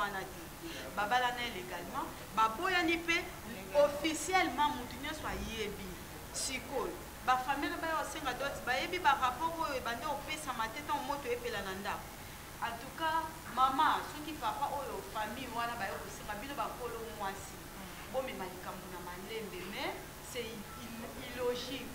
wana te babala na légalement baboyani pe officiellement mutu nyonso ayebi sikoyo bafamille bayo osenga doti bayebi barapport oyo ebande opesama te ntango moto epela na ndako en tout cas mama soki papa oyo famille wana bayo kosenga bino bakolo mwasi bomema likambo na malembe mais c'est illogique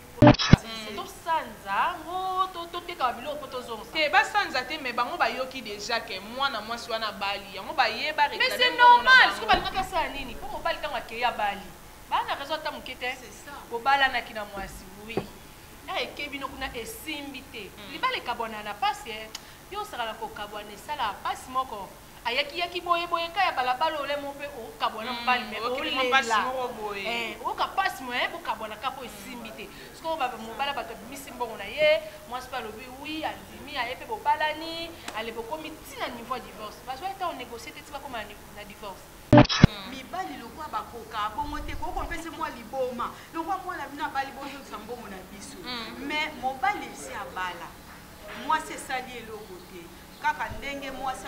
tosanza ngo toteka biloko po tozonga te basanza te mais bango bayoki déjà ke mwana mwasi wana bali yango bayeba réclamer mais c'est normal soki balingaka sala nini mpo mobali ntango akeya bali bana raison ata moke te bobalanaki na mwasi oui ekebi no kuna esimbi te libala ekabwana na pasi yo osakala kokabwana esala pasi moko ayaki boye kaya balabala olemo mpe okabwana mobali me olela oka pasi moye bokabwana kapo esimbi te siko mobala bato abimisi mbongo na ye mwasi mpe alobi wi andimi aye mpe bobalani ale bokomi ntina niveau ya divorce bazwa ete onégocie te ti bakoma na divorce mibali lokwa bakoka bongo te koko mpese mwa liboma lokwa mwana bino abali bozongisa mbongo na biso mais mobali esi abala mwasi esali eloko te kaka ndenge mwasi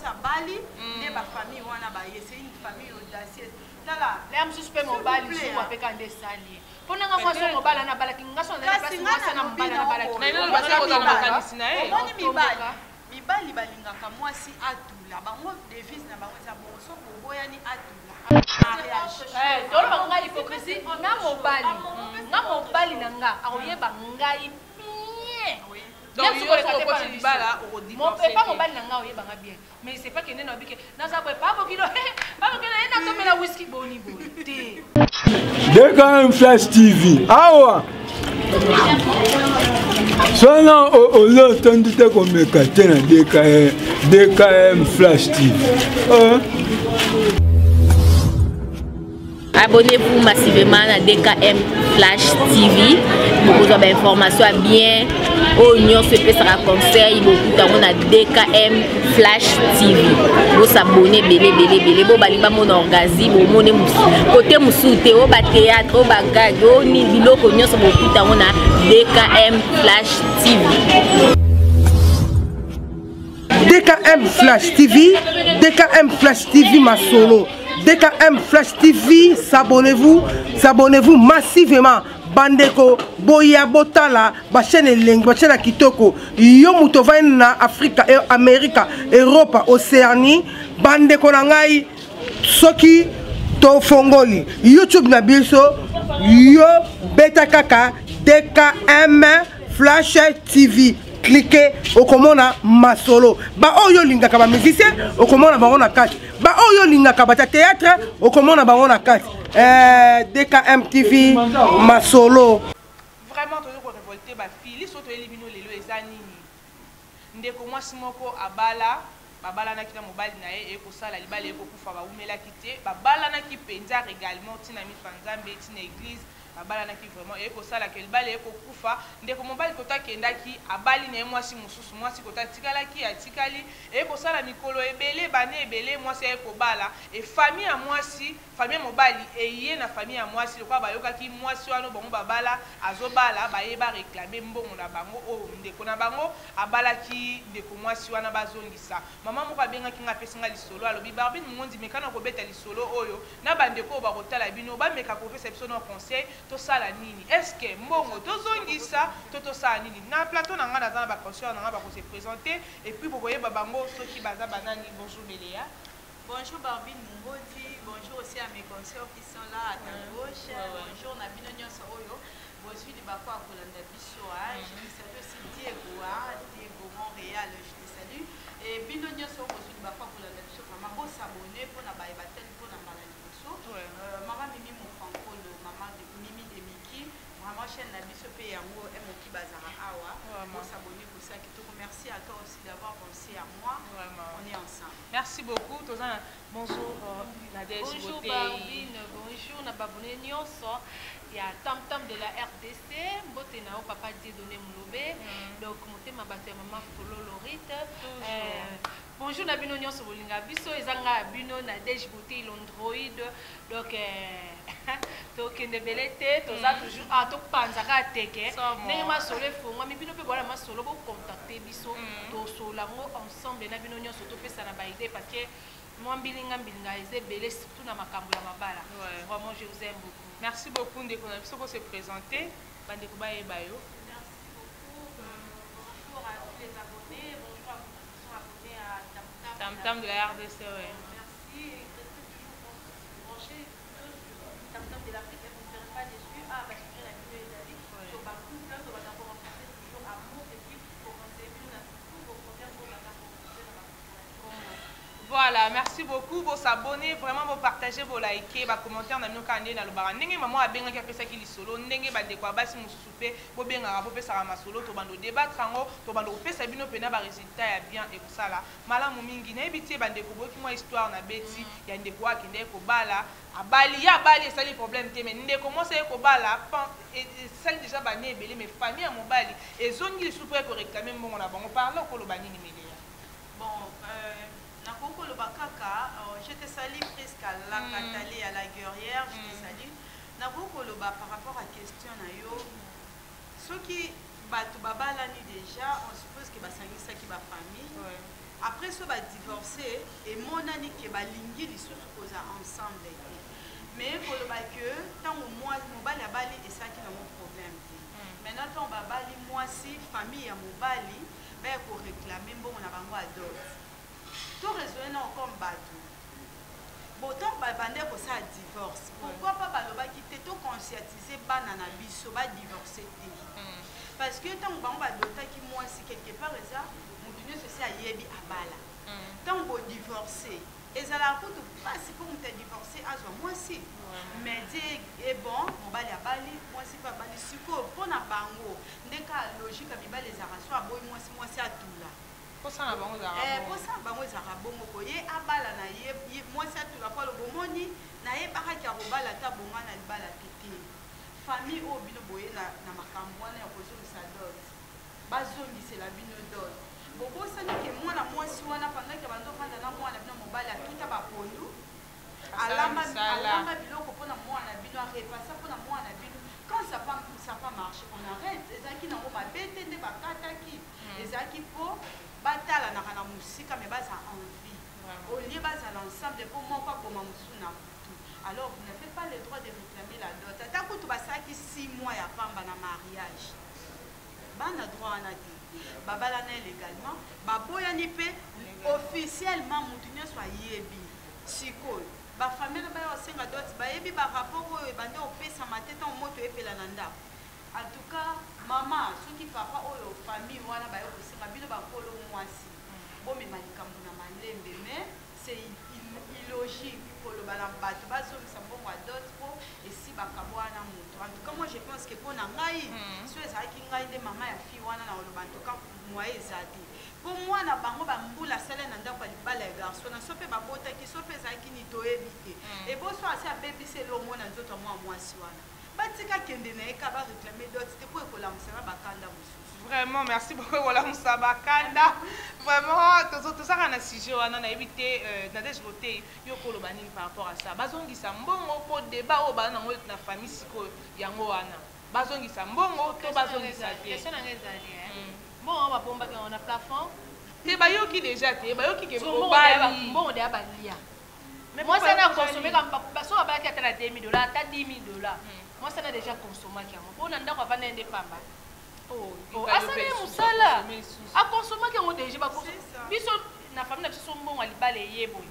abali nde bafamille wana baye c'est une famille audacieuse tala leya mosusu mpe mobali suku apeka nde esali mpo nanga mwasi mobali ana abalaki ngaso mwasi na mobali ana abalaki mibali balingaka mwasi atula bango devise na bango eza bongo so boboyani atula toloba ngai hypocrisie nga mobali na nga akoyeba ngai pas mobali na nga oyebanga bien mais c'est pas que nene obike naza boye pabokilo natomela whisky boni boye te DKM Flash TV awa sona olotondi te komeka te na DKM Flash TV Abonnez-vous massivement à DKM Flash TV pour vous avoir information bien. Oignon se fait ça conseil beaucoup dans a DKM Flash TV. Vous abonnez belé bo baliba mon orgazi bo mon côté musute au ba théâtre au bagage au ni biloko nyonso beaucoup dans a DKM Flash TV. DKM Flash TV, DKM Flash TV ma solo. DKM Flash TV, s'abonnez-vous massivement. Bandeko, Boya Botala, Bachene Leng, Bachene Kitoko, Yomuto na Afrika, Amérique, Europe, Océanie, Bandeko Nangai, Soki, Tofongoli, YouTube Nabiso, Yo Beta Kaka, DKM Flash TV. Cliquez au commande ma solo. Ba oyo linga kaba musicien au commande ba on a 4. Ba oyo linga kaba théâtre au commande ba on a 4. DKM TV ma solo. Vraiment toujours pour révolter ba fille surtout éliminer les lois ezanini. Ndeko mwasi moko abala babala na kita mobali na ye ekosala libala ekokufa ba umela kite babala na kipenza également tina mifanzambe tina église babala na ki vraiment ekosala ke libala ekokufa ndeko mobali kota kendaki abali na mwasi mususu mwasi kota tikalaki atikali ekosala mikolo ebele bane ebele mwasi ekobala e famille ya mwasi famille mobali eye na famille ya mwasi lokwa bayokaki mwasi wano bango babala azobala bayeba réclamer mbongo na bango o ndeko na bango abalaki ndeko mwasi wana bazongisa mama moko abengaki nga pesinga lisolo alobi Barbine Mondi mekana kobeta lisolo oyo na bandeko bakotala bino bameka kopesa biso no conseil tosala nini est-ce que mbongo tozongisa tosala nini na plateau na nga naza na baconscience na nga bakose présenter et puis boboyeba bango soki baza banani. Bonjour Beléa. Bonjour Barbine Mondi, bonjour aussi à mes consoeurs qui sont là à ta gauche. Bonjour Nabino Nyonso Oyo. Bonjour de Bako à Kolanda Bisso. Je te salue aussi Diego, Diego Montréal, je te salue. Et Bino Nyonso, bonjour de Bako à Kolanda Bisso. Maman, vous s'abonner pour la baïbatel, pour la maladie. Maman Mimi Moufrancolo, maman Mimi de Miki. Vraiment, chaîne Nabisso P. Yango, Moki Bazara Awa. Vous s'abonner pour ça. Merci à toi aussi d'avoir pensé à moi. Vraiment. On est ensemble. Merci beaucoup. Bonjour Nadège. Bonjour Barbine, bonjour Nababone Nyonso. Il y a Tam Tam de la RDC, Mbotenao Papa Dieudonné Moulobe, donc Moté Mabaté Maman Folo Lorite. Bonjour bonjour na bino nyonso bolinga biso ezanga bino na Dej Beauté l'Android donc tokende belete toza toujours topanzaka teke ndenge masolo efongwami bino mpe bola masolo bocontacte biso tosolango ensemble na bino nyonso topesana baide parce que moi mbilinga eza ebele surtout na makambo ya mabala. Vraiment je vous aime beaucoup. Merci beaucoup ndeko na biso pour se présenter bandeko bayeba yo. Tam Tam de la RDC, ouais. Merci. Restez toujours branchés sur Tam Tam de l'Afrique. Vous ne serez pas déçus. Ah, parce que la vidéo est allée. Sur Bakou, là, on va d'abord rencontrer toujours amour et puis pour conseiller tous vos problèmes pour la Voilà, merci beaucoup. Vous s'abonner, vraiment vous partager, vous liker, vous commenter dans nos canaux dans le bar. N'engagez maman à bien qui a fait ça qui est solo. N'engagez pas de quoi basi mon souper. Vous bien à vous faire ça ma solo. Tout bando débat trango. Tout bando faire ça bien au pena bas résultat bien et ça là. Malam mingi na ebiti bande ko boki moi histoire na beti. Ya ndeko wa kinde ko bala. Abali ya bali ça les problèmes te mais ndeko moi c'est ko bala. Et celle déjà bané belé mes familles à mon bali. Et zone qui souper ko réclamer mon na bango parle ko lo bani ni melia. Bon Nakoko le bakaka, je te salue presque à la Katali, à la guerrière, je te salue. Nakoko le par rapport à la question, ceux qui battent Babalani déjà, on suppose que Basangi ça qui va famille. Après ça va divorcer et mon ami qui va linguer les choses ensemble. Mais pour le que tant au moins mon bali a bali et ça qui a mon problème. Maintenant tant Babali moi si famille à mon bali, ben pour réclamer bon on a bango à d'autres. Tout raisonner comme bateau. Autant babande pour ça divorce. Pourquoi pas baloba qui te tout conscientiser banana biso ba divorcer parce que tant que ba dota qui moi si quelque part ça mon dieu c'est yebi abala. Tant que divorcer et ça la route pas si pour me divorcer à moi si mais dit et bon on va les bali moi si pas bali siko pour na bango ndeka logique abi les arraso aboy moi si à tout là. Pour ça, on va abala na ye moi ça tout la fois le bomoni na ye baraka robala ta bomana libala tete famille au bino boye na makambo na kozo sa dot bazongi c'est la bino dot bobo ça ni que moi na moi si wana pendant que bando fanda na moi na bino mobala tuta ba pondu alamba biloko pona moi na bino repassa pona moi na bino quand ça pas marché on arrête ezaki na ngoma bete nde bakataki ezaki po batala na kana musika mais baza envie au lieu baza l'ensemble pour moi pas comme musuna tout alors vous n'avez pas le droit de réclamer la dot tant que tu basaki 6 mois ya pamba na mariage bana droit na ti babala na légalement baboyani pe officiellement mutunya soit yebi siko ba famille ba osenga dot ba yebi ba rapport oyo bande opesa mateta moto epela na ndako. En tout cas, maman, ceux qui papa ou famille, voilà, bah, c'est ma bille, bah, pour le mois ci. Bon, mais malikam na malembe, mais c'est illogique pour le balambat. Bah, ça me bon à d'autres pour et si bah, kabouana moto. En tout cas, moi, je pense que pour nangai, ceux qui ngai de maman et fille, wana na le banto quand moi ezati. Pour moi, na bango ba mbula sala na ndako li bala garçon na sope ba bota ki sope za ki ni to ebite. Et bon so asi a baby c'est le mona nzoto moi si wana. Vraiment, merci beaucoup. Voilà, Moussa Bakanda. Vraiment, tout ça, on a sujet, on a évité, on a déjà voté, par rapport à ça. Bazongi Sambongo, pour débat au ban dans la famille, Siko, Yangoana. Bazongi Sambongo, to Bazongi Sati. Bon, on a plafond. T'es bayo qui déjà, t'es bayo qui est bon, on est à Balia. Mais moi, ça n'a consommé comme parce qu'on a pas qu'à $10 000, t'as $10 000. Moi, ça n'a déjà consommé. On a encore pas des pamba. Oh, ah, ça n'est moussala. À consommer qui ont déjà pas. Biso, na famille na biso mbongo alibale yebo.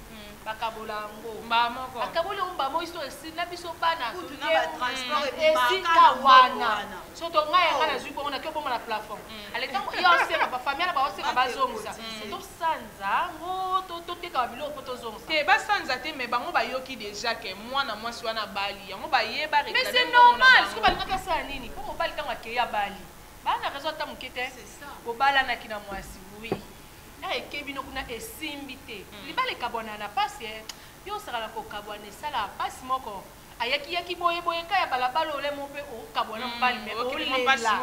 Bakabola ngo. Maman ko. Akabola umba mo iso na biso bana. Tout na transport et sika wana. Soto ngai ngana zuko na kyo na plafond. Ale tango yo sera ba famille na ba oseka bazongusa. To sanza ngo to teka biloko to zongusa. Te ba sanza te mais bango ba yoki déjà que moi na mwasi wana bali. Yango ba yeba réclamer. Mais c'est normal, ce que ba ngaka sa nini. Pour mo bali tango akeya bali. Bana raison ta mukete. C'est ça. Ko bala na kina mwasi. Oui. Ekebino kuna esimbite libale kabwana na pasi yo sala ko kabwana sala pasi moko ayaki boye kaya balabala ole mo pe o kabona mbali me o lela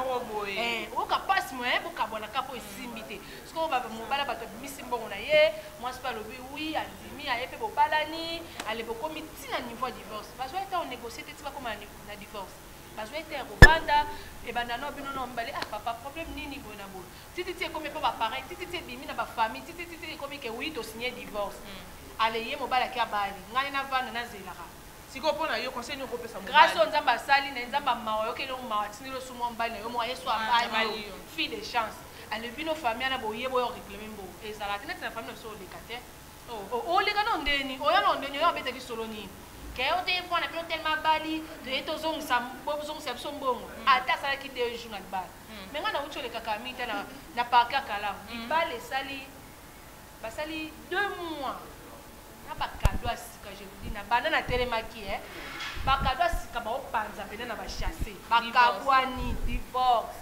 o ka passe mo bo kabona kapo esimbi te parce que ba mobala bato bimisimbo na ye moi c'est pas lobi oui andimi aye pe bobalani ale bokomi tina niveau divorce parce que on négocier te pas comme na divorce parce que était robanda et bana no bino no mbali ah papa problème nini bona bo titi comme pas pareil titi bimi na ba famille titi comme que oui to signer divorce ale ye mobala ki abali ngani na vana na zelaka siko pona yo conseil nous repesa mo grâce au nzamba sali na nzamba mawa yo kele mawa tinilo sumo mbali na yo mo yeso abali fille de chance ale bino famille na boye boyo réclamer mbo ezala tena na famille so lekate o leka no ndeni o yo no ndeni yo abete ki solo ni ke o te fona bino tellement bali de to zong sam bobo zong sam sombongo ata sala ki 2 jours na bal mais ngana ucho leka kamita na parka kala ibale sali basali 2 mois ba cadeau asika je vous dis na banana telemaki ba cadeau asika ba opanza pena na ba chasser ba kabwani divorce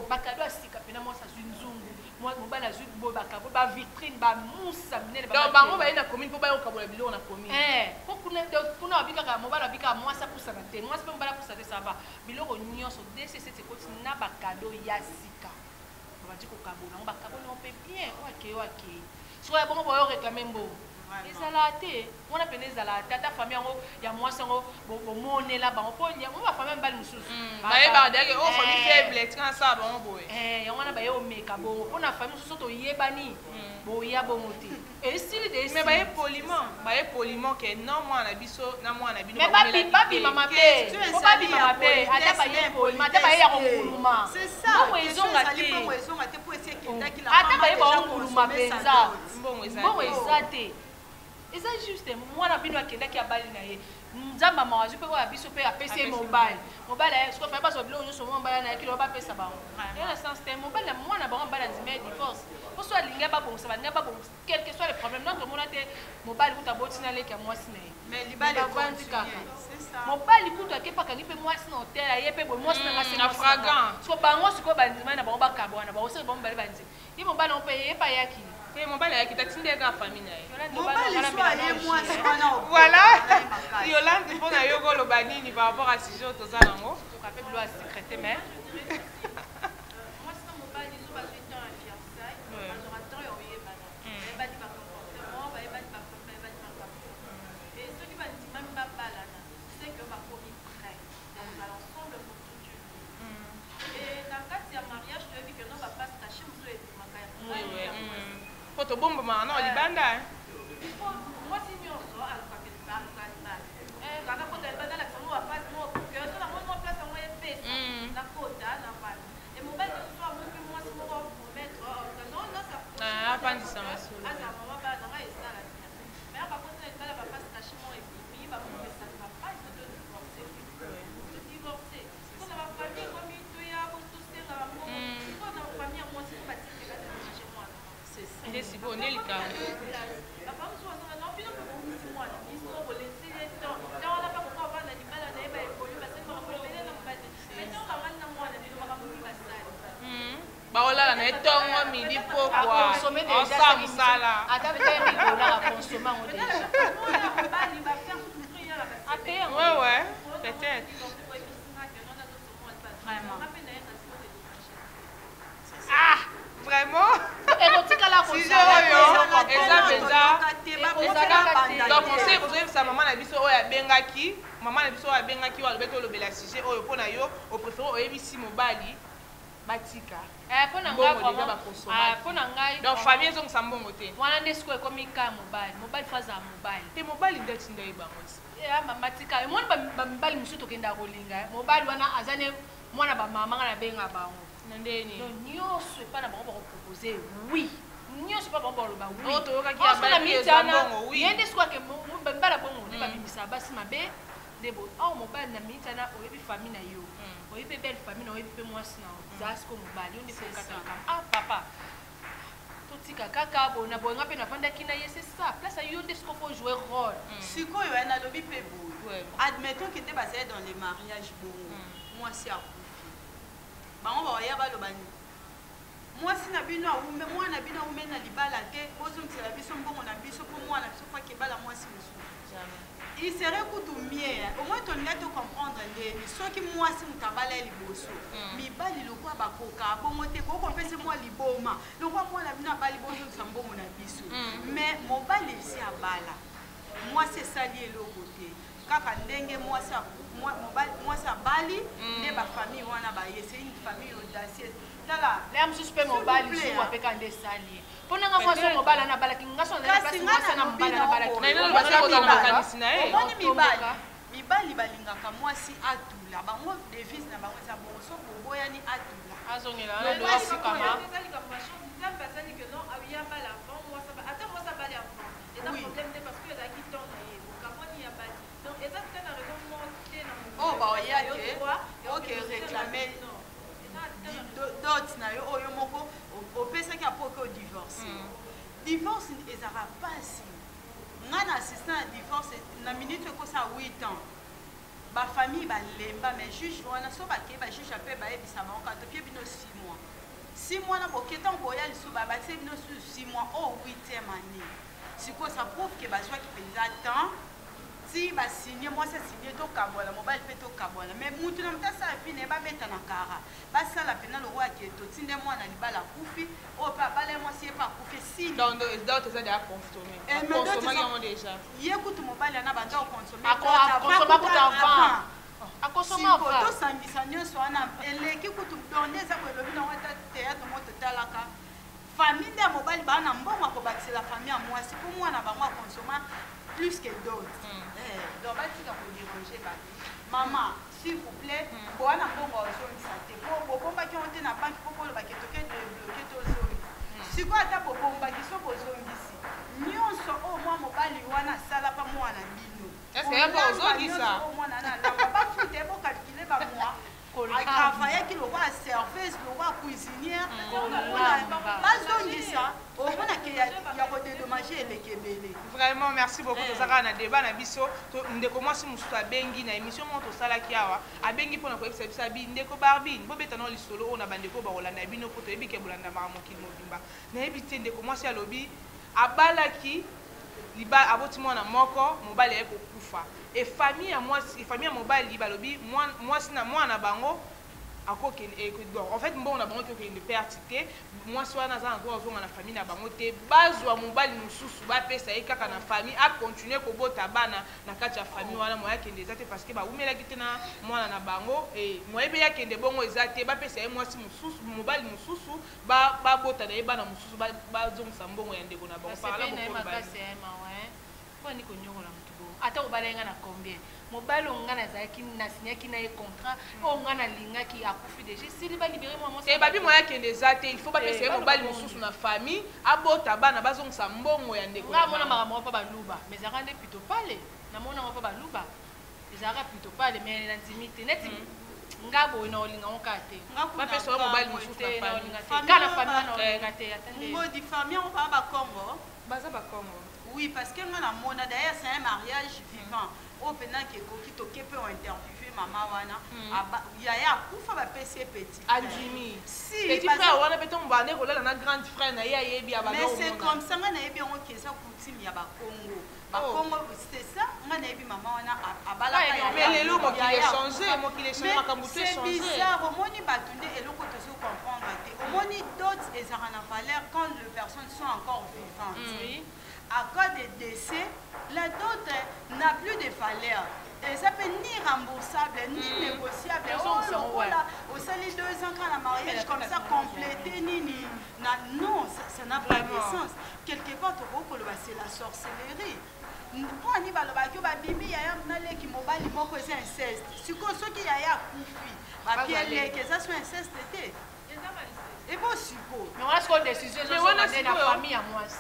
ba cadeau asika pena moi sa zunzungu moi mobala zu bo ba kabo ba vitrine ba musa minene ba bango ba ina commune po ba yo kabola bilo na commune po kuna abika ka mobala abika moi sa pousa na te moi sa mobala pousa te ça va biloko nyonso DCC te koti na ba cadeau yasika ba di ko kabola ba kabola on peut bien OK so ya bongo boyo réclamer mbo ezalate mona pene ezalate ata famille yango ya mwasi yango bomonela bango po ba famille mbali mususu baye ba deke o famille faible tika sa bango boye yango na baye omeka bongo pona famille mususu to yebani boya bongo te esili de mais baye poliment que non moi na biso na moi na bino mais babi mama pe ko babi mama pe ata baye poliment ata baye ya kokuluma c'est ça bongo ezonga te pour essayer qu'il a ata baye ba kokuluma penza bongo ezate eza juste mwana bino akendaki abali na ye nzamba mawazwi mpe oyo biso mpe apesi mobile siko fa baso biloko nyonso mwa mbala na ye kilo bapesa bango ye na sens te mobile na mwana bango mbala ndima ya divorce poso alingi babongisa balingi babongisa quel que soit le problème donc omona te mobile kuta botina leki ya mwasi na ye avandi kaka mobali kutu ake pakangi mpe mwasi na hotel aye mpe boye mwasi nanga siko bango sikoyo bandima na bango bakabwana bango seki bango mbali bandima ye mobali nango mpe ye pa yaki mobali ayaki tatindeka famille na ye voilà Yolande mpona yo koloba nini par rapport à sujet oyo toza nango okape bilo ya secrété mais to bombama na libanda baolala na etongo midi pokwa osamsala ata peut-être rigola à consommer en déjà ouais peut-être ah vraiment donc conseil kozoyebisa mama na biso oyo abengaki mama na biso oyo abengaki oyo alobeti olobela sujet oyo mpo na yo opréféré oyebisi mobali batika mpona ngai donc famille ezongisa mbongo te wana nde sikoyo ekomi ka mobali fazala mobali te mobali ndeti nde oyebango matika emoni bamibali mosusu tokenda kolinga mobali wana aza ne mwana bamama nga nabenga bango ndeni nyonso epa na bango bakopropose oui nyonso epa bango baloba ye nde sikoyo ake mbala bongo nde babimisa basi mabe nde bo awa mobali na mitana oyebi famille na yo oyebi belle famille na oyebi mpe mwasi na oza siko mobali yo nde mpe okatalaka ah papa totika kaka bona boyenga mpe navandaki na ye c'est ça place yo nde siko fo jouer rôle sikoyo nalobi mpe boye admettons ke nde bazali dans les mariages bongo mwasi akufi bango baoya baloba nini mwasi na bino awumbe mwana na bino awumbe na libala te bozongisela biso mbongo na biso mpo mwana biso fo akebala mwasi mosusu il serait kutu mieux au moins ton gars te comprendre les ceux qui moi si mutabala liboso mi bali lokwa bakoka bongo te ko pese moi liboma lokwa moi la bina bali bozo sambo mona biso mais mon bali si abala moi c'est ça lié le côté kaka ndenge moi ça bali ne ba famille wana ba c'est une famille audacieuse tala les am suspect mon bali sur wa peka nde sali pona nga moi so mon bali na bala kinga so na place moi ça na mon bali na bala na ba ko ta makanisi na omoni mibali balingaka mwasi atula bango devise na bango eza bongo so boboyani atula azongela na do sikama oh bah il y a que réclamer d'autres na yo oyo moko opesa ki apoko divorce divorce ezara pasi ngana assistant à divorce na minute ko sa 8 ans ba famille ba lemba mais juge wana so ba ke ba juge appelle ba ebisa ba ka to ke bino 6 mois na boketan boya lisu ba ba se bino 6 mois au 8e année siko ça prouve que ba joie qui penza temps si ba signé moi c'est signé to kabwala mobile pe to kabwala mais mutu na mtasa fi ne ba beta na kara ba sala pena le roi qui to tinde moi na libala kufi o pa bale moi si pas kufi si donc d'autres ça déjà consommé consommer déjà yekutu mobile na banda o consommer consommer ko avant a consommer avant to sangisa nyoso wana eleki kutu donde za ko lobi na wata théâtre mo totalaka famille de mobile ba na mbongo ko bakisa la famille à moi si pour moi na ba moi consommer plus que d'autres. Donc, tu vas vous déranger. Maman, s'il vous plaît, pour un bon zone santé, pour pas qui ont été dans la banque, pour le baquet de bloquer ton zone. Si quoi, tu as pour qui sont aux zones ici. Nous sommes au moins mobile, ou à sala pas moi à Bino. Est-ce qu'il y a pas aux zones ici? Au moins, pas foutre, pour calculer par moi. À travailler qui le voit service, le voit cuisinière, pas zone ça. Au moins, il y a redédommagé les Kébélés. Vraiment, merci beaucoup. Nous avons un débat na biso. Nous commençons à bengi na émission monto sala kiawa. A bengi pour nous expliquer ça. Ndeko Barbine. Bo betano li solo on a bandeko ba Rolanda bino poto ebi ke bolanda ma mokili mobimba. Na ebite ndeko mwasi ya lobi abalaki liba aboti mwana moko mobali eko kufa. Et famille à mobile liba lobi mwasi na mwana bango. En fait, bon, on a besoin de pertité. Moi, soit dans un endroit où on a famille, na bangote, base ou mobile nous sous bas pesa et kaka na famille a continuer ko bota bana na kati ya famille wana moya kende zate parce que ba umela kitena mwana na bango et moya be ya kende bongo ezate ba pesa e moi si mususu mobile mususu ba bota na bana mususu ba zongsa mbongo ya ndeko na bango par là ko ba kwa ni ko nyokola mtubo ata obalenga na combien mobile ongana zaki na signaki na contrat ongana lingaki akufi déjà si liba libérer moi et babi moya kende zate il faut pas pesa mobile mususu na famille abota bana bazongsa mbongo ya ndeko na mona mara pa baluba mais ça rende plutôt parler na mona pa baluba ça rende plutôt parler mais l'intimité net ngabo ina olinga onkate ba pesa mobile mususu na famille kana famille na olinga te attendez ngo di famille on va ba Congo baza ba Congo oui parce que moi na mona d'ailleurs c'est un mariage vivant au pendant que koki toke pe on interviewer maman wana yaya kufa ba pese petit Adjimi si petit frère wana pe tomba ne kolala na grand frère na ya yebi aba mais c'est comme ça ngana yebi on kesa coutume ya ba Congo ba Congo c'est ça ngana yebi maman wana abala mais lelo mo qui est changé makambu te changé c'est bizarre au moni batunde eloko to se comprendre te au moni d'autres et ça na valeur quand les personnes sont encore vivantes oui à cause des décès, la dot n'a plus de valeur. Et ça peut ni remboursable, ni négociable. Au salut 2 ans quand la mariage comme ça complété, non, ça n'a pas de sens. Quelque part, c'est la sorcellerie. Pour Annie Balobaki, Bibi, il y a un qui mobile, c'est inceste. Si ceux qui y a un que ça soit inceste. Et bon, suppose. Mais on a ce décision, la famille à moi aussi.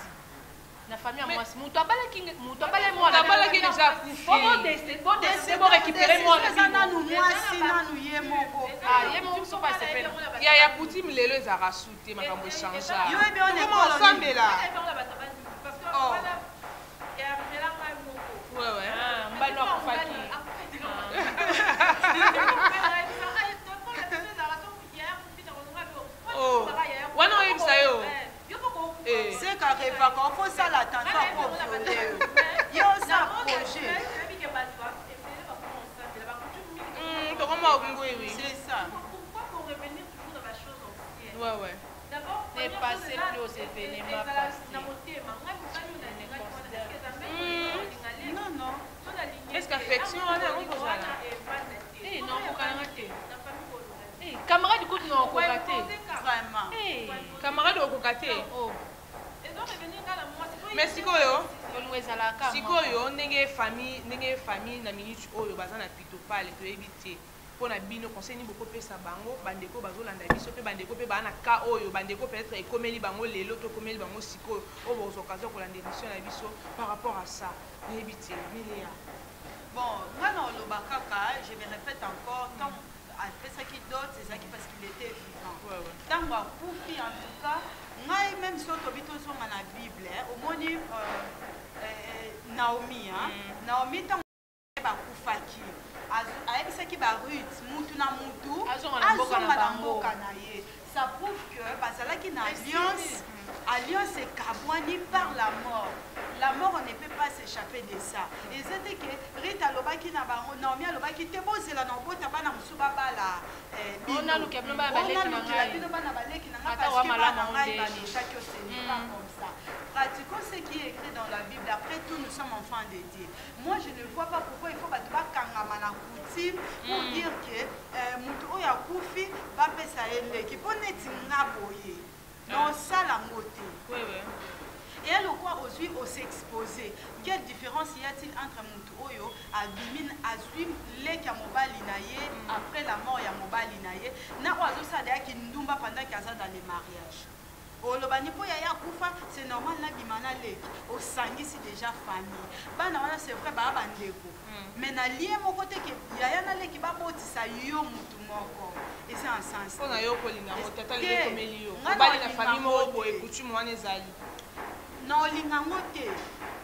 La famille à moi, mon tabale qui moi tabale qui déjà couché. Bon décès, bon récupérer moi. Il y a coutume lelo ezara souté makambo changer. Yo ebe on est ensemble là. Ouais ouais. Mbano akufaki. Oh. Wana oyebisa yo. C'est carré, il faut ça l'attention pour violer. Il y a un projet. Est-ce qu'affection on a non, camarade du coup non cocaté. Vraiment. Camarade au cocaté. Mais sikoyo ndenge famille na minute oyo baza na pitopale toyebi te mpona bino conseil ni bokopesa bango bandeko bazolanda biso mpe bandeko mpe baa na ka oyo bandeko peut-être ekomeli bango lelo to ekomeli bango sikoyo oyo bozwa occasion kolanda émission na biso par rapport à ça nayebi te Miléa. Bon, moi dans le bakaka, je me répète encore, tant après ça qui d'autres, c'est ça qui parce qu'il était vivant. Tant moi Koufi en tout cas, moi même si on tobito sur ma Bible, au moni Naomi, Naomi tant ba Koufaki, avec ça qui ba Ruth, mutu na mutu, azonga na mboka na ye. Ça prouve que parce que là qui na alliance est kabwani par la mort. La mort, on ne peut pas s'échapper de ça. Et c'était que Rita Lobaki na bango, Naomi Lobaki te bozela na bota bana musuba bala. On a luki na baleki na parce que bana ngai ba chaque chose n'est pas comme ça. Pratiquons ce qui est écrit dans la Bible. Après tout, nous sommes enfants de Dieu. Moi, je ne vois pas pourquoi il faut battre kangama na coutume pour dire que mutu oya kufi ba pesa eleki pour neti ngaboye. Non, ça la moté. Oui, oui. Et elle au quoi aussi au s'exposer. Quelle différence y a-t-il entre Moutou Oyo, Abimine, Azwim, Lek ya Mobali Naye, après la mort ya Mobali Naye, na oiseau ça d'ailleurs qui n'oumba pendant qu'il y a dans les mariages. Au Lobani po ya Koufa, c'est normal na bimana lek. Au Sangi c'est déjà famille. Bana wana c'est vrai ba bandeko. Mais na lié mon côté que ya na lek ba botisa yo Moutou moko. Et c'est un sens. On a yo kolinga mo tata le komelio. Bali na famille mo boye coutume wana ezali. Non, lingangote.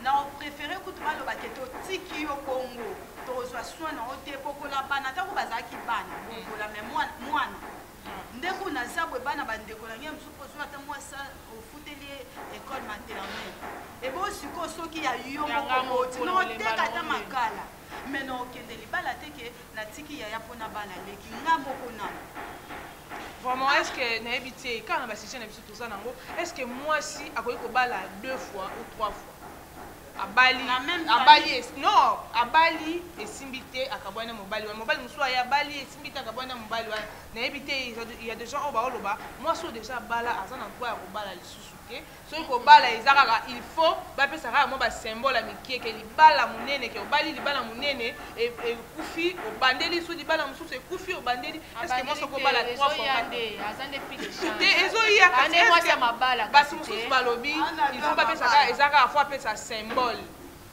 Na préféré kutuba lo baketo tiki yo Congo. To reçoit soin na ote pokola bana ta ko bazaki bana. Bokola mais mwana. Ndeko na zabwe bana bandeko na ngem supo so ata moi ça au foutelier école maternelle. Et bon siko soki ya yo moko non te kata makala. Mais non kende libala te ke na tiki ya pona bana leki ngambo kona. Vraiment, est-ce que nayebi te quand on va chercher na biso tout ça nango, est-ce que moi si akoki kobala 2 fois ou 3 fois? Abali non abali esimbité akabwana mobali mobali musu ya abali esimbité akabwana mobali nayebi te il y a des gens au baoloba moi so déjà bala azana kwa kobala lisusu te so ko bala ezaka il faut ba pesa ka mo ba symbole amikie ke libala munene ke obali libala munene et kufi obandeli so libala mususu e kufi obandeli est-ce que moi so ko bala 3 fois azande piche te ezo ya ane moi ça mabala basi mususu balobi il faut ba pesa ka ezaka fois pesa symbole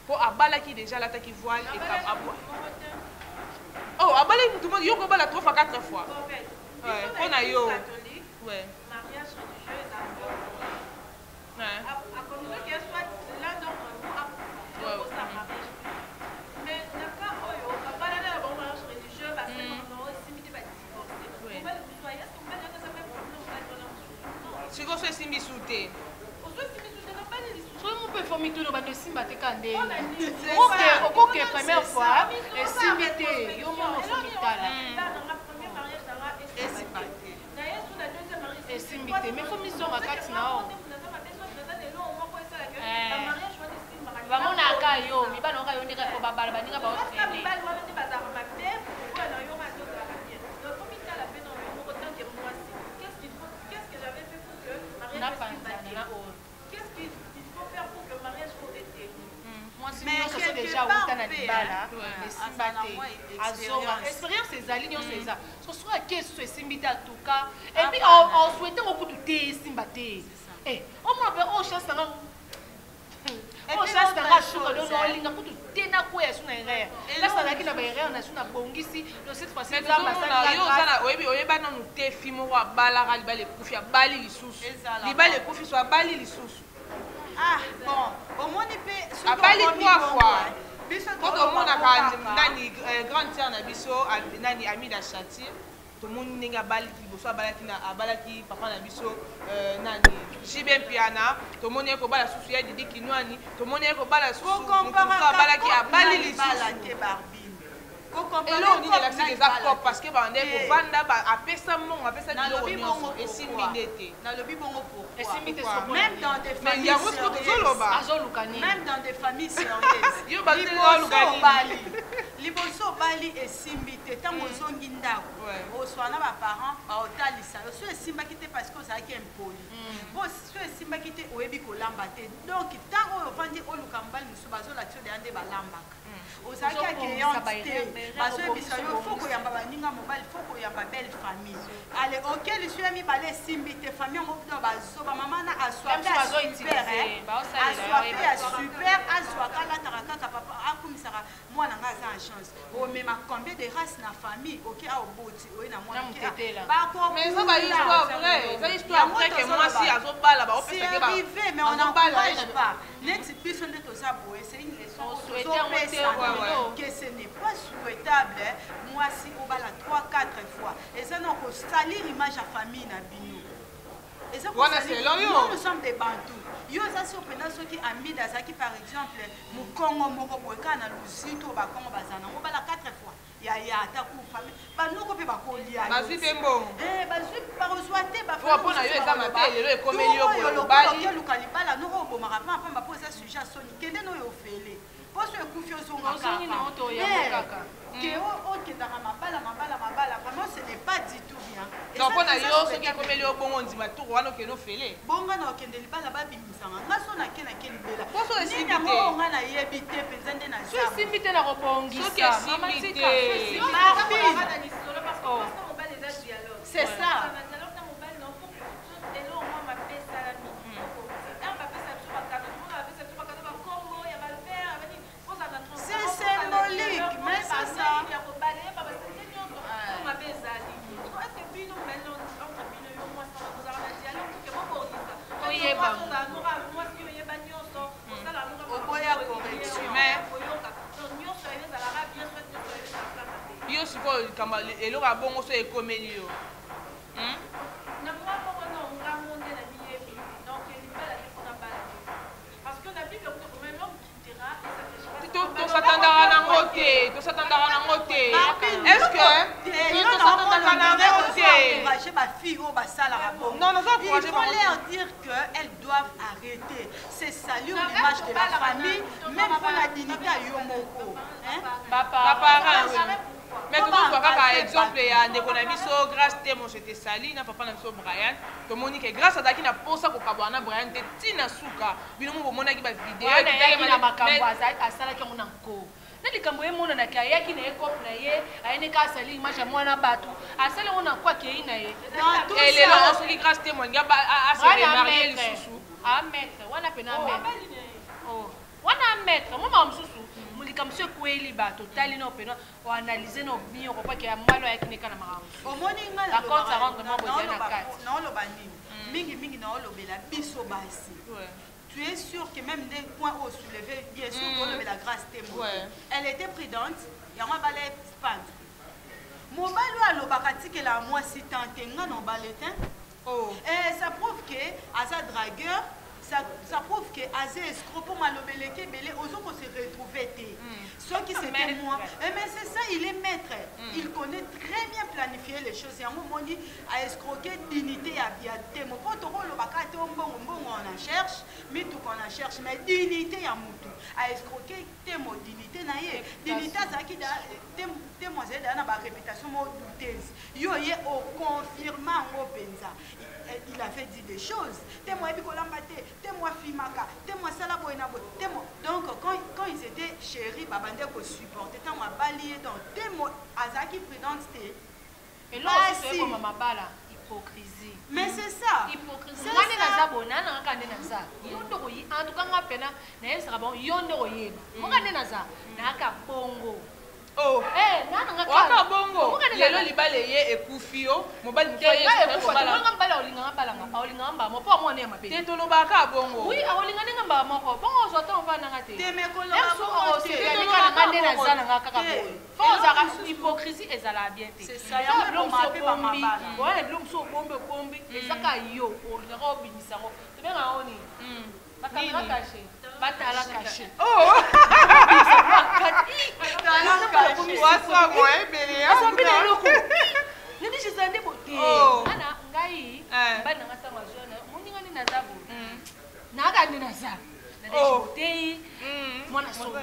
pour abala qui déjà là qui voile et cap aboua. Oh abala tout le monde yo ko bala 3 fois 4 fois. Ouais, on a yo. Ouais. Mariage religieux Ouais. à communiquer qu'il soit là donc pour ça mariage. Mais d'accord oyo abala na bon mariage religieux parce que non simité ba divorcer. On va le soyer est-ce qu'on va dire que ça fait problème au cadre. Si vous faites simbi souté. Mon peu famille tout le monde simba te kande. Ok, première fois, et simbité, yo mon fomitala. Et simbité, mais faut mission à kati nao. Bango na ka yo, mi bana ka yo ndeka ko babala baninga ba otele. Qu'est-ce que j'avais fait pour que Na panzana na o. Mais déjà au Tanadibala, expérience ces alignons c'est ça. Ce soit que ce simbita en tout cas. Et puis on souhaitait beaucoup de thé simbaté. Eh, on m'a fait oh chance dans oh chance dans la chose de l'olinga pour tout thé na quoi est-ce une erreur. Là ça là qui n'a pas erreur on a sur na bongisi donc cette fois c'est ça ça yo zana oyebi oyeba na te fimo wa bala ga libale kufi bali lisusu. Libale kufi so bali lisusu. Ah bon, au moins il peut abali 3 fois. Quand on a nani grande sœur na biso nani ami da Chati, tout le monde ninga bali ki boso balaki na abalaki papa na biso nani Jibem Piana, tout le monde ko bala susu ya Didi Kinwani, tout le monde ko bala susu balaki abali li bala ke barbine. Et là, on dit que c'est des accords parce que bande ko vanda ba apesa mon apesa biloko nyonso esimbi ndete. Na lobi bongo pourquoi? Esimbi te so. Même dans des familles Azolukani. même dans des familles sérieuses. Yo ba telo lukani. Liboso bali esimbi te tango zongi ndako. Oswana ba parents ba otalisa. So esimba kite parce que ça qui impoli. Bon so esimba kite oyebi ko lamba te. Donc tango ovandi olukambali musu bazola tio de ande ba lambaka. Ozaki accueillante bazoyebisa yo faut koyamba baninga mobali faut koyamba belle famille ale auquel je suis mis balé simbi te famille ngo do bazoba mama na aswape super aswaka la taraka papa akumisaka mwana nga za chance o mema combien de races na famille OK a oboti o na mwana ba ko mais ça va histoire vrai ça histoire vrai que moi si azobala ba opesa ke ba mais on n'encourage pas next person de toza boye c'est une leçon que ce n'est pas souhaitable moi si on va la 3-4 fois et ça non ko salir image à famille na bino et ça nous sommes des bantous yo ça si opena soki amida zaki par exemple mu Congo moko boka na lusito ba Congo bazana on va la 4 fois ya ata ku famille ba noko pe ba ko lia bazwi tembo ba zwi ba rozwate ba faut pona yo eza mate lelo ekomeli yo ko bali yo lukali bala no obo marapa pa po ça sujet soni kende no yo fele poso ekufi ozonga kaka ke okendaka mabala vraiment ce n'est pas du tout bien donc mpona yo soki ekomeli yo bongo ndima tour wana okende ofele bonga na okende libala babimisanga nga so nake nake libela poso esimbi te nga nayebi te mpenza nde na so esimbi te na kobongisa c'est ça yo sikoyo kamba eloko abongo so ekomeli yo tosatandaka nango te est-ce que tosatandaka nango te non naza encouragé bango il faut leur dire qu'elles doivent arrêter c'est salir l'image de la famille même pour la dignité à yo moko baparents mais tozozwa kaka exemple ya ndeko na biso grâce te mo jete sali na papa na biso Brian tomoni ke grâce azalaki na posa kokabwana na Brian te ntina suka bino mo bomonaki bavideo na makambo asalaki yango na nko na likambo ye monanaki ayaki na ye cope na ye ayeneka asali image ya mwana bato asali yango na nko akei na ye elelo soki grâce te moningi aseremarie lisusu ametre wana pena wana ametre mo mawa mosusu likambo so ekweli bato otali na opena oanalyse na obio kopaki ya mbalo ayaki neka na makambo omoni nga naoloba nini mingi naolobela biso basi tu es sûr que même des points au soulevé bien sûr que la grâce témoin elle était prudente yango abala spante mobali oyo alobaka tikela mwasi tante nga na obaletin ça prouve que aza dragueur ça prouve que Azé escroc pour malobeleke belé aux autres se retrouver ceux qui c'était moi mais c'est ça il est maître il connaît très bien planifier les choses yango moni a escroquer dignité à biaté mon pote rolo bakate mbongo on en cherche mais tout qu'on en cherche mais dignité ya mutu a escroquer témo dignité na ye dignité ça qui da témoiselle na ba réputation mo douteuse yo ye au confirmant au penza il avait dit des choses témoin bikolamba te témoin fimaka témoin sala boyna boy témoin donc quand ils étaient chéris babande ko supporter tant ma balier donc témoin azaki prudente te et là c'est comme mabala hypocrisie mais c'est ça hypocrisie moi ne naza bona na kande naza yondo ko yi en tout cas ngapena na yesaka bon yondo ko yeba mo kande naza na ka bongo wana bongo lelo libale ye ekufi yo mobali moto olinganga mbala moko po amone ya mabe te tolobaka bongo oui aolinganenga mbala moko bongo ozwata ofananga te nde naza nanga kaka boye fo ozalaka hypocrisie ezalaka bien te wana bilo mosu obombi ezaka yo olingaka obimisango tobengaka oni bakamera kashe batala kashe nini jizande bote ana ngai bana ngata mazona muninga ni nazabo naga ni naza na bote mwana soda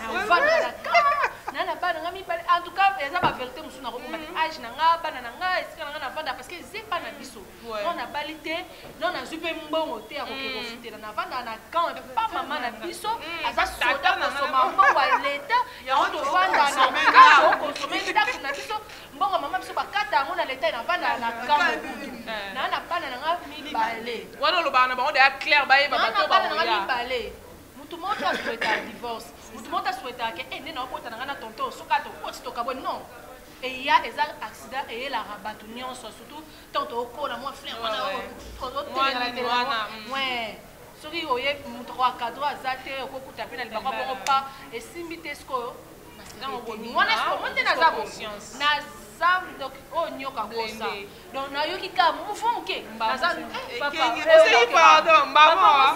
na uvana na kama na bana ngami bale en tout cas eza ba vérité musu na komba âge na nga bana na nga esika na nga na vanda parce que zepa na biso on a balité non na zupe mbongo te akoke kofutela na vanda na quand pa mama na biso aza soda na soma mbongo ya leta ya on vanda na ka consommer ndako na biso mbongo mama biso bakata yango na leta na vanda na kambo kutu na bana na nga mibale wana lo bana bango de clair ba yeba bato ba ya mibale mutu moto souhaita divorce mutu moto souhaita ke ene na okota na tonton sokato koti to kabwe non et ya eza accident et la rabato nyonso surtout tonto okona moi frère wana otelera la télé ouais soki oye mutu kwa cadre azate okokuta pe na libaka bongo pa esimbi te sko wana sko monte na zabo na zam donc onyoka kosa donc na yoki ka mufonke naza papa pardon maman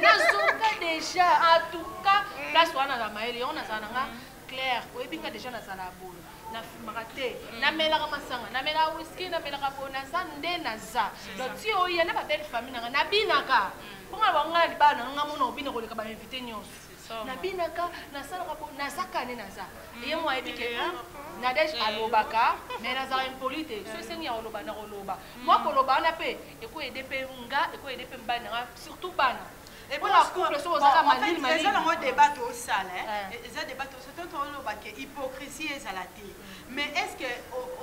nazoka déjà en tout cas place wana la maele on azana nga clair oyebinga déjà nazala bolo na filmaka te namelaka masanga namelaka whisky namelaka bona za nde naza donc ti oya na babelle famille nanga nabinaka mponga banga libana nanga mona obina koleka bainvité nyonso nabinaka nasalaka bo nazakane naza ye mo ayebike nadej alobaka mais nazala impoli te so esengi ya koloba na koloba mwa koloba wana mpe ekoyede mpe nga ekoyede mpe mbani nanga surtout bana et pour la couple so ozaka malili malili ezala ngo débat au sala eza débat au sala tant on loba que hypocrisie ezala te mais est-ce que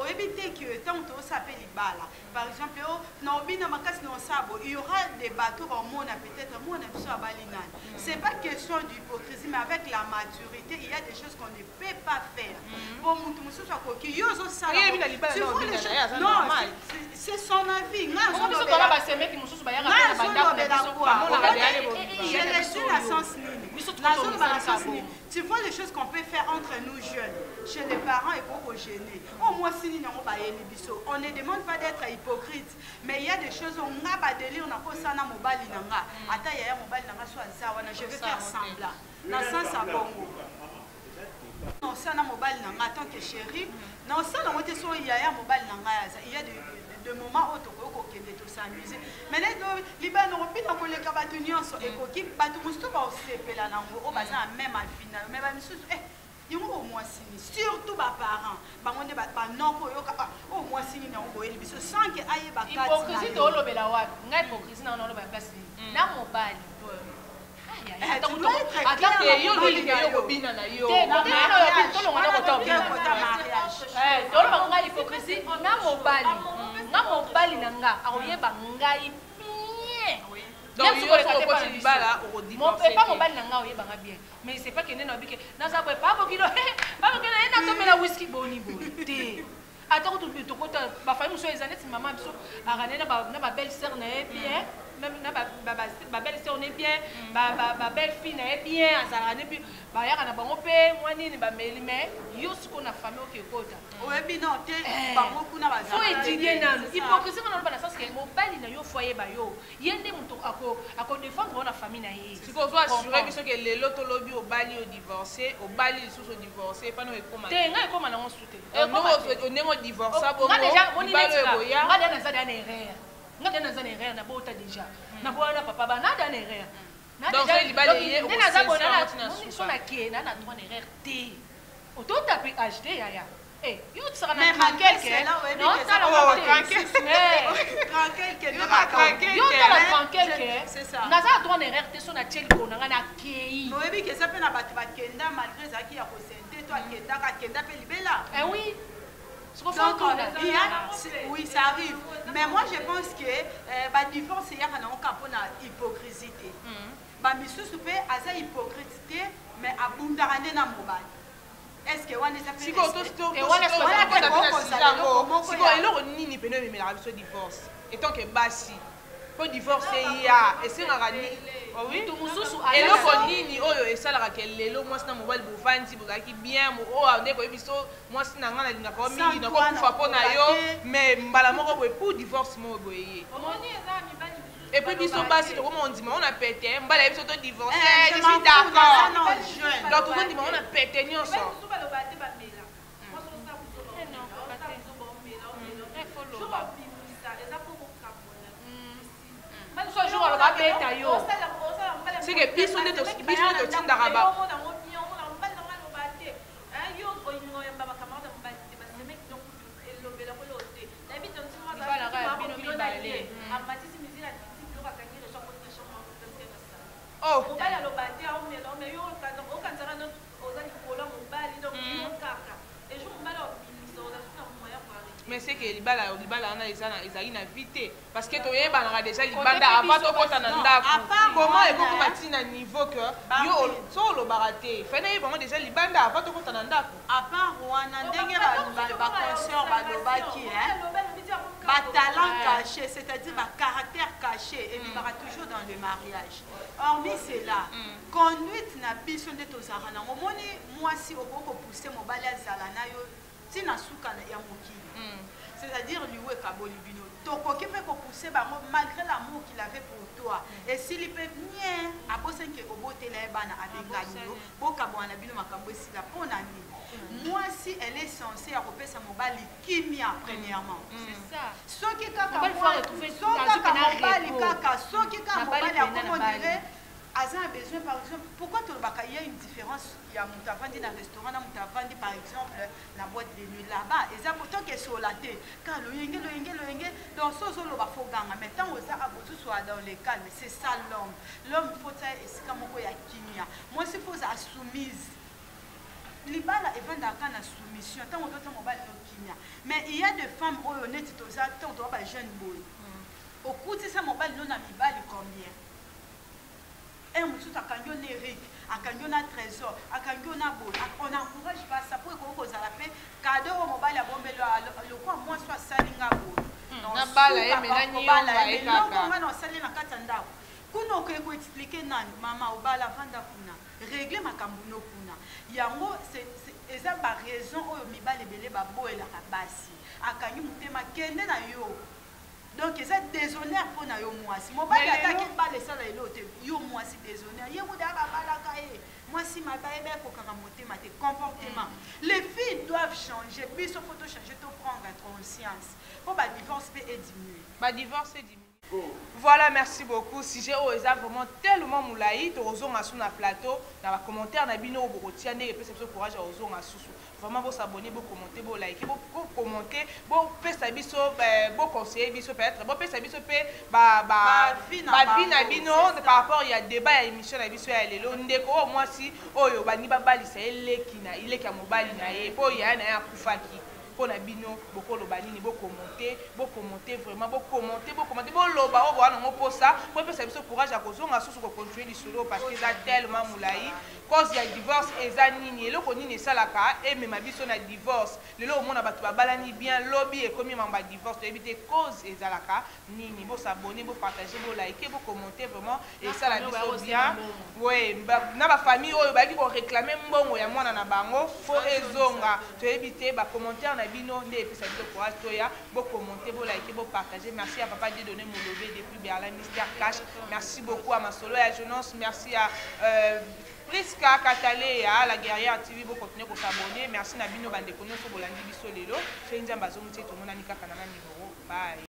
au éviter que tant on s'appelle libala par exemple na obina makasi na sabo il y aura des bateaux au monde peut-être moi na biso abali nani c'est pas question d'hypocrisie mais avec la maturité il y a des choses qu'on ne peut pas faire pour mutu mususu akoki yo zo sala non c'est son avis nga zo biso kala ba semeki mususu ba yaka na bandako na biso kwa tu vois les choses qu'on peut faire entre nous jeunes, chez les parents et pour gêner. Au moins, si on ne demande pas d'être hypocrite, mais il y a des choses où on a pas de délire, on a pas ça dans mobile nanga. Attends, il y a mobile nanga soit zawana, je vais faire semblant. Dans sens à bongo. Non, ça dans mobile nanga tant que chérie. Non, ça dans moté so il y a mobile nanga, il y a de moments où tu peux s'amuser. Mais les gens n'ont pas de les cabatons et qui battent tout au CP là, au bazar même à final. Mais il y a au moins surtout les parents. On est pas non au moins si nous avons eu le sans que aille bakati. Hypocrisie de olo belawa. N'a hypocrisie na olo bakasi. Na mobile. Tu dois être clair. Yo yo bina na yo. Hypocrisie na mobile. Na mobali na nga akoyeba ngai bien. Donc il faut pas se libala au divorcer. Pas mobali na nga oyeba nga bien. Mais c'est pas que nena bike na za pas bokilo. Pas bokilo na tomela whisky boni boni. Te. Ata ko to kota ba famille so ezaneti maman biso aranena na ba belle sœur na bien. Même ma belle sœur est bien, ma belle fille est bien, azala ne puis ba ya na bango pe mwani ni ba meli mais yo siko na famille au kota. Oyebi non te bango kuna bazala. Faut étudier nanu. Hypocrisie kana ba na sens que mobali na yo foyer ba yo. Yende muto ako défendre na famille na ye. Siko zo assurer biso que lelo to lobi obali o divorcer, obali lisusu divorcer pas no ekoma. Te nga ekoma na ngosute. On nengo divorcer bo. Nga déjà on est là. Nga na za dana erreur. Nga dana za erreur na bota déjà. Na bola papa ba na dana erreur. Donc il balé hier au sens na qui na droit erreur te. Auto taper acheter ya. Eh, yo tu seras na tranquille. Non, ça la tranquille. Tranquille. Yo tu la tranquille. C'est ça. Na za droit erreur te so na tchelko na na kei. No ebi que ça peut na batu bakenda malgré ça qui a consenté toi kenda pe libela. Eh oui. Donc, oui, ça arrive. Mais moi, je pense que la différence, c'est qu'il y a une hypocrisie. Je peux avoir une hypocrisie, mais à Bundarane na mobile. Est-ce que on est appelé? Si on divorce, et tant que basi, pour divorcer, il y a, et c'est un rani. Oui, tout le monde. Et là, on dit, oh, et ça, là, que les lots, moi, c'est un mobile pour vendre, si vous avez bien, oh, on est pour épiso, moi, c'est un gars, il n'a pas mis, il n'a pas pour na yo, mais mbalamoko, pour divorce, moi, boyé. Et puis, biso basi, comment on dit, on a pété, mbala, épiso, divorcé, je suis d'accord. Donc, tout le monde dit, on a pété, nous, ça. jour aloba beta yo c'est que biso nde totindaka ba mais c'est que libala wana ezali na vite parce que toyebanaka déjà libanda avant tokota na ndako comment ekokoma ntina niveau que yo so olobaka te fana yebango déjà libanda avant tokota na ndako à part wana ndenge baconseur balobaki batalent caché c'est-à-dire bacaractère caché ebimaka toujours dans le mariage hormis cela conduite na biso nde tozalaka nango omoni mwasi okoki kopousse mobali azala na yo ntina suka ya mokili c'est-à-dire liwe kaboli bino tokoki mpe kopousse bango malgré l'amour qu'il avait pour toi esili mpe bien abosenke obotela ye bana abengani yo bokabwana bino makambo esila mpo na nini mwasi elle est censée ya kopesa mobali kimia premièrement soki kaka mobali kaka soki kaka mobali akomodire aza a besoin par exemple pourquoi tolobaka il y a une différence ya moto avandi na restaurant na moto avandi par exemple na boîte de nuit là-bas eza pourtant ke sola te ka loyenge donc sozoloba fo ganga mais ntango oza abosusuwa dans le calme c'est ça l'homme faut ça esika moko ya kimia mwasi faut za soumise libala evandaka na soumission ntango tota mobali no kimia mais il y a des femmes oyo neti toza ntango toza ba jeune boy okutisa mobali no na mibali combien un mosusu akangi yo na Eric akangi yo na Trésor akangi yo na Boy on encourage pas ça pour kozala pe cadeau oyo mobali abombelo lokwa mwasi asalinga Boy na bala ye menani yo nga na osali na kati ya ndako kuna okoki koexplike nani mama obala vanda kuna régler makambo no kuna yango eza baraison oyo mibali ebele baboyelaka basi akangi motema kende na yo donc c'est déshonneur pour na yo mwasi mobali ataki bala esala elo te yo mwasi déshonneur ye mudaka balaka ye mwasi mabayebe kokanga motema te comportement les filles doivent changer biso faut changer to prendre conscience pour ba divorce peut diminuer ba divorce diminue. Voilà, merci beaucoup. Si j'ai osé vraiment tellement moulaï, tu oses en sous na plateau, dans les commentaires, na bino au bokotia, ne peut se courage à oser en sous. Vraiment, vous s'abonner, vous commenter, vous liker, vous commenter, vous faire sa biso, vous conseiller biso peut-être, vous faire sa biso peut, vie na bino par rapport il y a débat, il y a émission na biso ya lelo, ndeko moi si, oh yo bani babali ça il est qui a mobile na ye, po ya na ya kufaki. Pour la bino beaucoup le banini beaucoup commenter vraiment beaucoup commenter bon loba on voit non pour ça pour faire ça courage à cause on a sous continuer du solo parce que ça tellement moulaï cause il y a divorce et ça nini le konini ça la ka et même ma biso na divorce le lo monde ba ba balani bien lobby et comme mamba divorce éviter cause et ça la ka nini bon s'abonner bon partager bon liker bon commenter vraiment et ça la biso bien ouais na ba famille oyo ba ki ko réclamer mbongo ya mwana na bango faut ezonga to éviter ba commentaire bino nde epesa biso courage toya bo commenter bo liker bo partager merci à papa de donner mon levé depuis Berlin Mystère Cash merci beaucoup à Masolo et à Jeunesse merci à Priska Katale à la guerrière TV bo continuer ko s'abonner merci na bino bande kono so bolandi biso lelo chez Nzamba zo muté to mona nika kana na numéro bye.